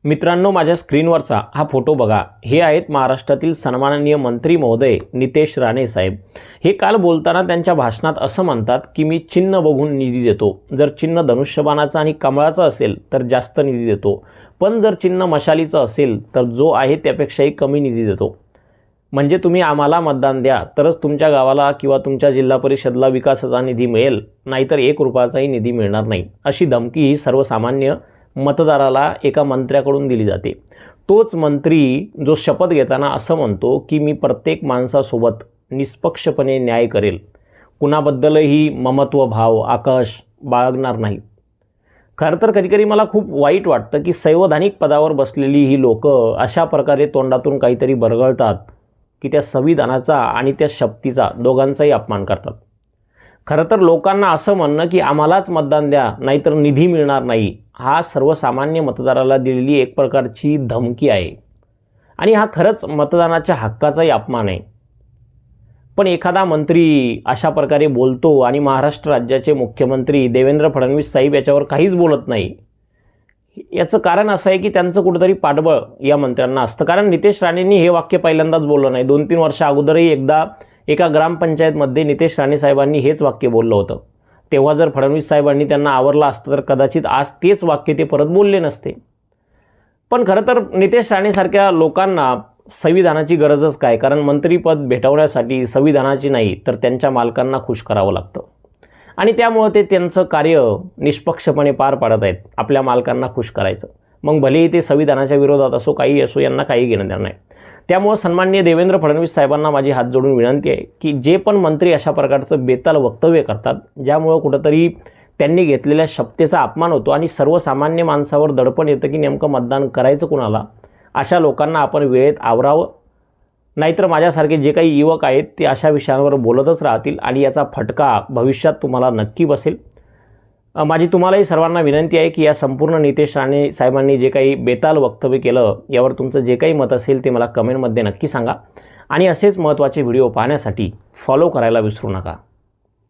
मित्रांनो, माझ्या स्क्रीनवरचा हा फोटो बघा. हे आहेत महाराष्ट्रातील सन्माननीय मंत्री महोदय नितेश राणे साहेब. हे काल बोलताना त्यांच्या भाषणात असं म्हणतात की मी चिन्ह बघून निधी देतो. जर चिन्ह धनुष्यबाणाचं आणि कमळाचं असेल तर जास्त निधी देतो, पण जर चिन्ह मशालीचं असेल तर जो आहे त्यापेक्षाही कमी निधी देतो. म्हणजे तुम्ही आम्हाला मतदान द्या तरच तुमच्या गावाला किंवा तुमच्या जिल्हा परिषदला विकासाचा निधी मिळेल, नाहीतर 1 रुपयाचाही निधी मिळणार नाही, अशी धमकी ही सर्वसामान्य मतदाराला एका मंत्र्याकडून दिली जाते. तोच मंत्री जो शपथ घेताना असं म्हणतो की मी प्रत्येक माणसासोबत निष्पक्षपणे न्याय करेल, कुणाबद्दलही ममत्व भाव आकाश बाळगणार नाही. खरं तर कधीकधी मला खूप वाईट वाटतं की संवैधानिक पदावर बसलेली ही लोकं अशा प्रकारे तोंडातून काहीतरी बरगळतात की त्या संविधानाचा आणि त्या शपथीचा दोघांचाही अपमान करतात. खरं तर लोकांना असं म्हणणं की आम्हालाच मतदान द्या नाहीतर निधी मिळणार नाही, हा सर्वसामान्य मतदाराला दिलेली एक प्रकारची धमकी आहे आणि हा खरंच मतदानाच्या हक्काचाही अपमान आहे. पण एखादा मंत्री अशा प्रकारे बोलतो आणि महाराष्ट्र राज्याचे मुख्यमंत्री देवेंद्र फडणवीस साहेब याच्यावर काहीच बोलत नाही. याचं कारण असं आहे की त्यांचं कुठंतरी पाठबळ या मंत्र्यांना असतं. कारण नितेश राणेंनी हे वाक्य पहिल्यांदाच बोललं नाही. 2-3 वर्ष अगोदरही एकदा एका ग्रामपंचायतमध्ये नितेश राणे साहेबांनी हेच वाक्य बोललं होतं. तेव्हा जर फडणवीस साहेबांनी त्यांना आवरलं असतं तर कदाचित आज तेच वाक्य ते परत बोलले नसते. पण खरं तर नितेश राणेसारख्या लोकांना संविधानाची गरजच काय? कारण मंत्रीपद भेटवण्यासाठी संविधानाची नाही तर त्यांच्या मालकांना खुश करावं लागतं आणि त्यामुळे ते त्यांचं कार्य निष्पक्षपणे पार पाडत आहेत, आपल्या मालकांना खुश करायचं. मग भलेही ते संविधानाच्या विरोधात असो, काही असो, यांना काही घेणं देणं नाही. त्यामुळे सन्माननीय देवेंद्र फडणवीस साहेबांना माझी हात जोडून विनंती आहे की जे पण मंत्री अशा प्रकारचं बेताल वक्तव्य करतात, ज्यामुळं कुठंतरी त्यांनी घेतलेल्या शपथेचा अपमान होतो आणि सर्वसामान्य माणसावर दडपण येतं की नेमकं मतदान करायचं कुणाला, अशा लोकांना आपण वेळेत आवरावं. नाहीतर माझ्यासारखे जे काही युवक आहेत ते अशा विषयांवर बोलतच राहतील आणि याचा फटका भविष्यात तुम्हाला नक्की बसेल. माझी तुम्हालाही सर्वांना विनंती आहे की या संपूर्ण नितेश राणे साहेबांनी जे काही बेताल वक्तव्य केलं यावर तुमचं जे काही मत असेल ते मला कमेंटमध्ये नक्की सांगा आणि असेच महत्त्वाचे व्हिडिओ पाहण्यासाठी फॉलो करायला विसरू नका.